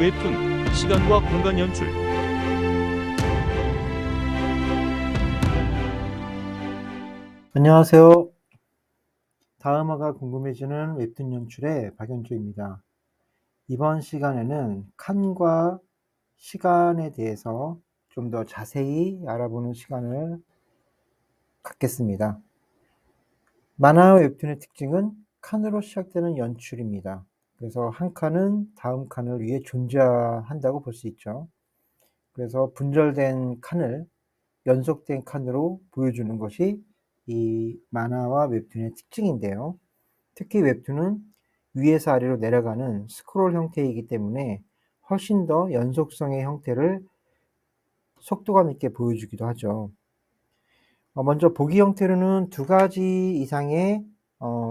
웹툰 시간과 공간 연출. 안녕하세요. 다음화가 궁금해지는 웹툰 연출의 박연조입니다. 이번 시간에는 칸과 시간에 대해서 좀 더 자세히 알아보는 시간을 갖겠습니다. 만화 웹툰의 특징은 칸으로 시작되는 연출입니다. 그래서 한 칸은 다음 칸을 위해 존재한다고 볼 수 있죠. 그래서 분절된 칸을 연속된 칸으로 보여주는 것이 이 만화와 웹툰의 특징인데요. 특히 웹툰은 위에서 아래로 내려가는 스크롤 형태이기 때문에 훨씬 더 연속성의 형태를 속도감 있게 보여주기도 하죠. 먼저 보기 형태로는 두 가지 이상의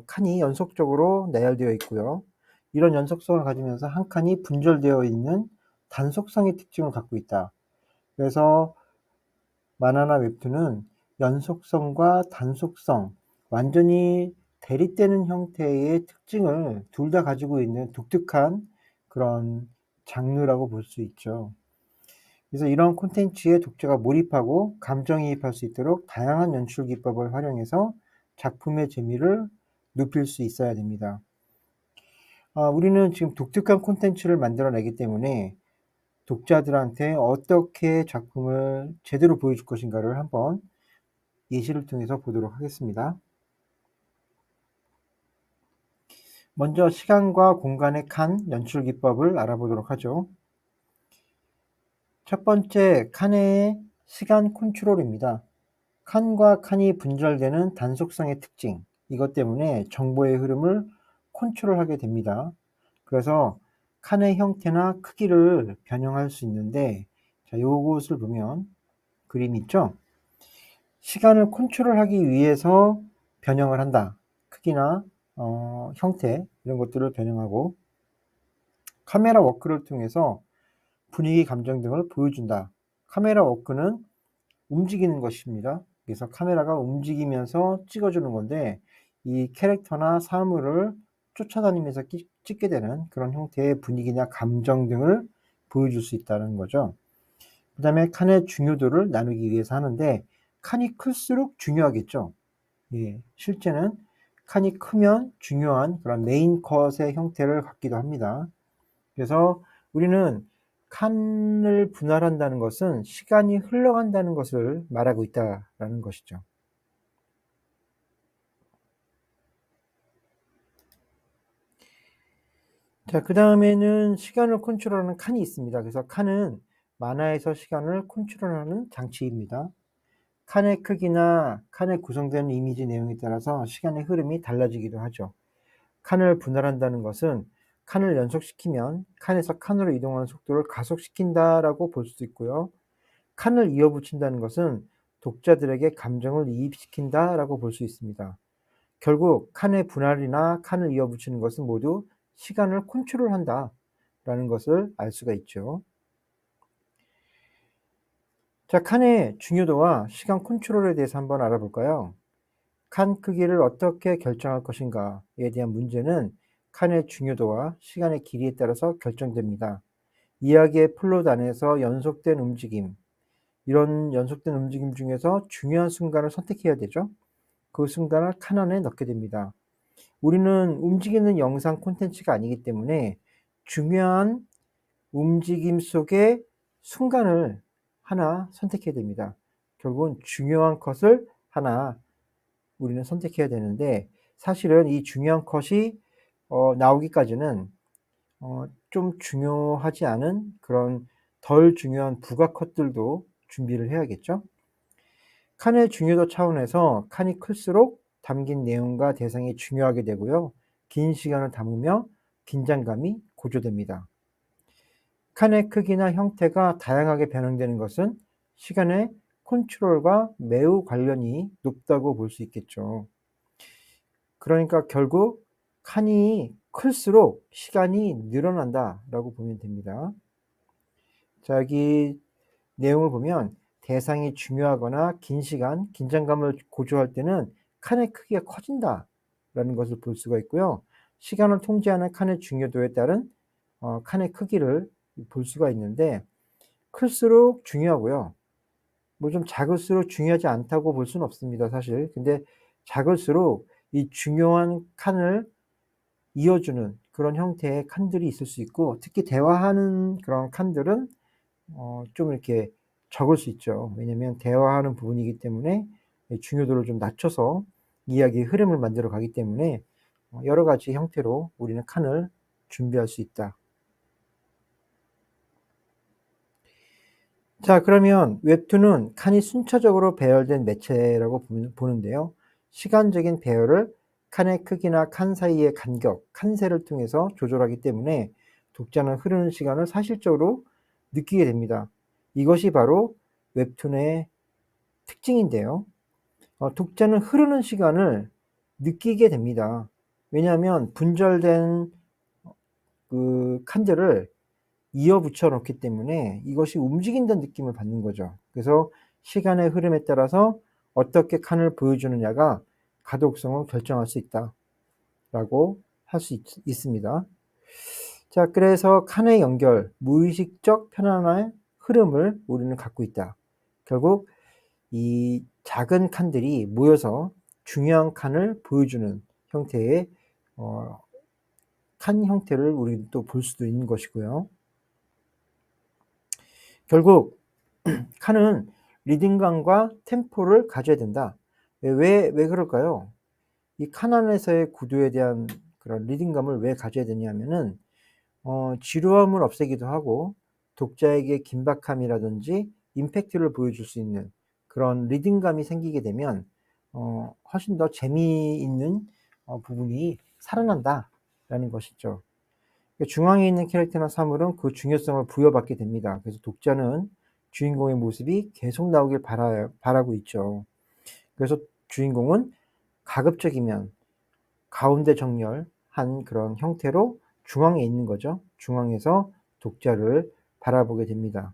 칸이 연속적으로 나열되어 있고요. 이런 연속성을 가지면서 한 칸이 분절되어 있는 단속성의 특징을 갖고 있다. 그래서 만화나 웹툰은 연속성과 단속성, 완전히 대립되는 형태의 특징을 둘 다 가지고 있는 독특한 그런 장르라고 볼 수 있죠. 그래서 이런 콘텐츠에 독자가 몰입하고 감정이입할 수 있도록 다양한 연출 기법을 활용해서 작품의 재미를 높일 수 있어야 됩니다. 우리는 지금 독특한 콘텐츠를 만들어내기 때문에 독자들한테 어떻게 작품을 제대로 보여줄 것인가를 한번 예시를 통해서 보도록 하겠습니다. 먼저 시간과 공간의 칸 연출 기법을 알아보도록 하죠. 첫 번째 칸의 시간 컨트롤입니다. 칸과 칸이 분절되는 단속성의 특징, 이것 때문에 정보의 흐름을 컨트롤하게 됩니다. 그래서 칸의 형태나 크기를 변형할 수 있는데, 자, 요것을 보면 그림이 있죠? 시간을 컨트롤하기 위해서 변형을 한다. 크기나 형태 이런 것들을 변형하고 카메라 워크를 통해서 분위기, 감정 등을 보여준다. 카메라 워크는 움직이는 것입니다. 그래서 카메라가 움직이면서 찍어주는 건데 이 캐릭터나 사물을 쫓아다니면서 찍게 되는 그런 형태의 분위기나 감정 등을 보여줄 수 있다는 거죠. 그 다음에 칸의 중요도를 나누기 위해서 하는데 칸이 클수록 중요하겠죠. 예, 실제는 칸이 크면 중요한 그런 메인 컷의 형태를 갖기도 합니다. 그래서 우리는 칸을 분할한다는 것은 시간이 흘러간다는 것을 말하고 있다라는 것이죠. 자, 그 다음에는 시간을 컨트롤하는 칸이 있습니다. 그래서 칸은 만화에서 시간을 컨트롤하는 장치입니다. 칸의 크기나 칸에 구성되는 이미지 내용에 따라서 시간의 흐름이 달라지기도 하죠. 칸을 분할한다는 것은 칸을 연속시키면 칸에서 칸으로 이동하는 속도를 가속시킨다라고 볼 수도 있고요. 칸을 이어붙인다는 것은 독자들에게 감정을 이입시킨다라고 볼 수 있습니다. 결국 칸의 분할이나 칸을 이어붙이는 것은 모두 시간을 컨트롤한다라는 것을 알 수가 있죠. 자, 칸의 중요도와 시간 컨트롤에 대해서 한번 알아볼까요? 칸 크기를 어떻게 결정할 것인가에 대한 문제는 칸의 중요도와 시간의 길이에 따라서 결정됩니다. 이야기의 플롯 안에서 연속된 움직임, 이런 연속된 움직임 중에서 중요한 순간을 선택해야 되죠. 그 순간을 칸 안에 넣게 됩니다. 우리는 움직이는 영상 콘텐츠가 아니기 때문에 중요한 움직임 속의 순간을 하나 선택해야 됩니다. 결국은 중요한 컷을 하나 우리는 선택해야 되는데 사실은 이 중요한 컷이 나오기까지는 좀 중요하지 않은 그런 덜 중요한 부가 컷들도 준비를 해야겠죠. 칸의 중요도 차원에서 칸이 클수록 담긴 내용과 대상이 중요하게 되고요. 긴 시간을 담으며 긴장감이 고조됩니다. 칸의 크기나 형태가 다양하게 변형되는 것은 시간의 컨트롤과 매우 관련이 높다고 볼 수 있겠죠. 그러니까 결국 칸이 클수록 시간이 늘어난다라고 보면 됩니다. 자, 여기 내용을 보면 대상이 중요하거나 긴 시간, 긴장감을 고조할 때는 칸의 크기가 커진다라는 것을 볼 수가 있고요. 시간을 통제하는 칸의 중요도에 따른 칸의 크기를 볼 수가 있는데 클수록 중요하고요. 뭐 좀 작을수록 중요하지 않다고 볼 수는 없습니다 사실. 근데 작을수록 이 중요한 칸을 이어주는 그런 형태의 칸들이 있을 수 있고, 특히 대화하는 그런 칸들은 좀 이렇게 적을 수 있죠. 왜냐면 대화하는 부분이기 때문에 중요도를 좀 낮춰서 이야기의 흐름을 만들어 가기 때문에 여러 가지 형태로 우리는 칸을 준비할 수 있다. 자, 그러면 웹툰은 칸이 순차적으로 배열된 매체라고 보는데요. 시간적인 배열을 칸의 크기나 칸 사이의 간격, 칸세를 통해서 조절하기 때문에 독자는 흐르는 시간을 사실적으로 느끼게 됩니다. 이것이 바로 웹툰의 특징인데요. 독자는 흐르는 시간을 느끼게 됩니다. 왜냐하면 분절된 그 칸들을 이어 붙여 놓기 때문에 이것이 움직인다는 느낌을 받는 거죠. 그래서 시간의 흐름에 따라서 어떻게 칸을 보여주느냐가 가독성을 결정할 수 있다라고 할 수 있습니다. 자, 그래서 칸의 연결, 무의식적 편안한 흐름을 우리는 갖고 있다. 결국 이 작은 칸들이 모여서 중요한 칸을 보여주는 형태의 칸 형태를 우리는 또 볼 수도 있는 것이고요. 결국 칸은 리듬감과 템포를 가져야 된다. 왜 그럴까요? 이 칸 안에서의 구도에 대한 그런 리듬감을 왜 가져야 되냐면은 지루함을 없애기도 하고 독자에게 긴박함이라든지 임팩트를 보여줄 수 있는 그런 리듬감이 생기게 되면 훨씬 더 재미있는 부분이 살아난다라는 것이죠. 중앙에 있는 캐릭터나 사물은 그 중요성을 부여받게 됩니다. 그래서 독자는 주인공의 모습이 계속 나오길 바라고 있죠. 그래서 주인공은 가급적이면 가운데 정렬한 그런 형태로 중앙에 있는 거죠. 중앙에서 독자를 바라보게 됩니다.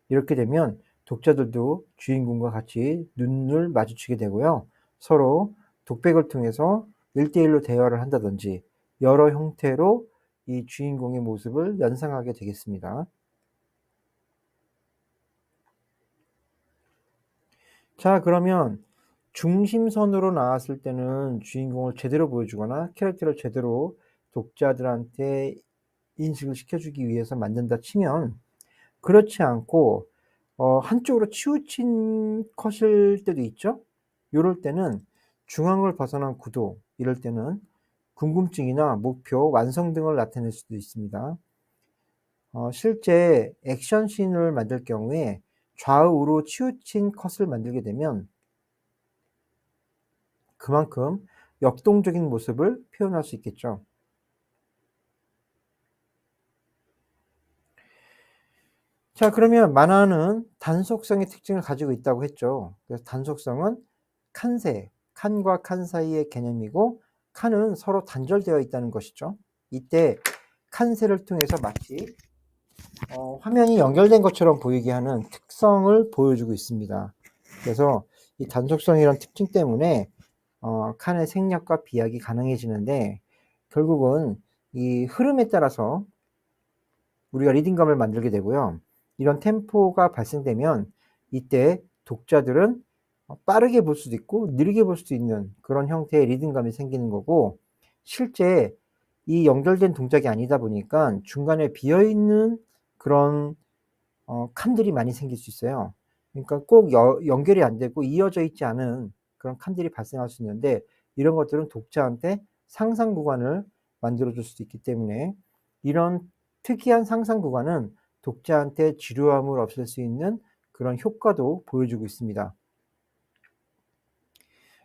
이렇게 되면 독자들도 주인공과 같이 눈을 마주치게 되고요. 서로 독백을 통해서 1대1로 대화를 한다든지 여러 형태로 이 주인공의 모습을 연상하게 되겠습니다. 자, 그러면 중심선으로 나왔을 때는 주인공을 제대로 보여주거나 캐릭터를 제대로 독자들한테 인식을 시켜주기 위해서 만든다 치면, 그렇지 않고 한쪽으로 치우친 컷일 때도 있죠. 요럴 때는 중앙을 벗어난 구도, 이럴 때는 궁금증이나 목표, 완성 등을 나타낼 수도 있습니다. 실제 액션씬을 만들 경우에 좌우로 치우친 컷을 만들게 되면 그만큼 역동적인 모습을 표현할 수 있겠죠. 자, 그러면 만화는 단속성의 특징을 가지고 있다고 했죠. 그래서 단속성은 칸세, 칸과 칸 사이의 개념이고, 칸은 서로 단절되어 있다는 것이죠. 이때 칸세를 통해서 마치 화면이 연결된 것처럼 보이게 하는 특성을 보여주고 있습니다. 그래서 이 단속성이란 특징 때문에 칸의 생략과 비약이 가능해지는데, 결국은 이 흐름에 따라서 우리가 리듬감을 만들게 되고요. 이런 템포가 발생되면 이때 독자들은 빠르게 볼 수도 있고 느리게 볼 수도 있는 그런 형태의 리듬감이 생기는 거고, 실제 이 연결된 동작이 아니다 보니까 중간에 비어있는 그런 칸들이 많이 생길 수 있어요. 그러니까 꼭 연결이 안 되고 이어져 있지 않은 그런 칸들이 발생할 수 있는데, 이런 것들은 독자한테 상상 구간을 만들어 줄 수도 있기 때문에 이런 특이한 상상 구간은 독자한테 지루함을 없앨 수 있는 그런 효과도 보여주고 있습니다.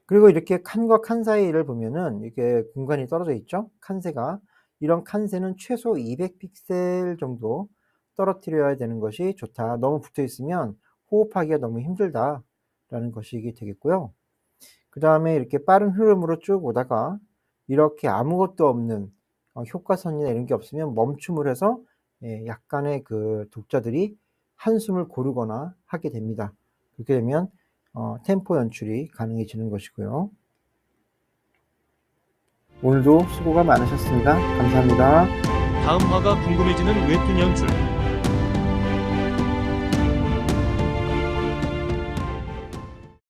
그리고 이렇게 칸과 칸 사이를 보면은 이게 공간이 떨어져 있죠. 칸세가. 이런 칸세는 최소 200 픽셀 정도 떨어뜨려야 되는 것이 좋다. 너무 붙어 있으면 호흡하기가 너무 힘들다라는 것이 되겠고요. 그다음에 이렇게 빠른 흐름으로 쭉 오다가 이렇게 아무것도 없는 효과선이나 이런 게 없으면 멈춤을 해서 약간의 그 독자들이 한숨을 고르거나 하게 됩니다. 그렇게 되면 템포 연출이 가능해지는 것이고요. 오늘도 수고가 많으셨습니다. 감사합니다. 다음 화가 궁금해지는 웹툰 연출.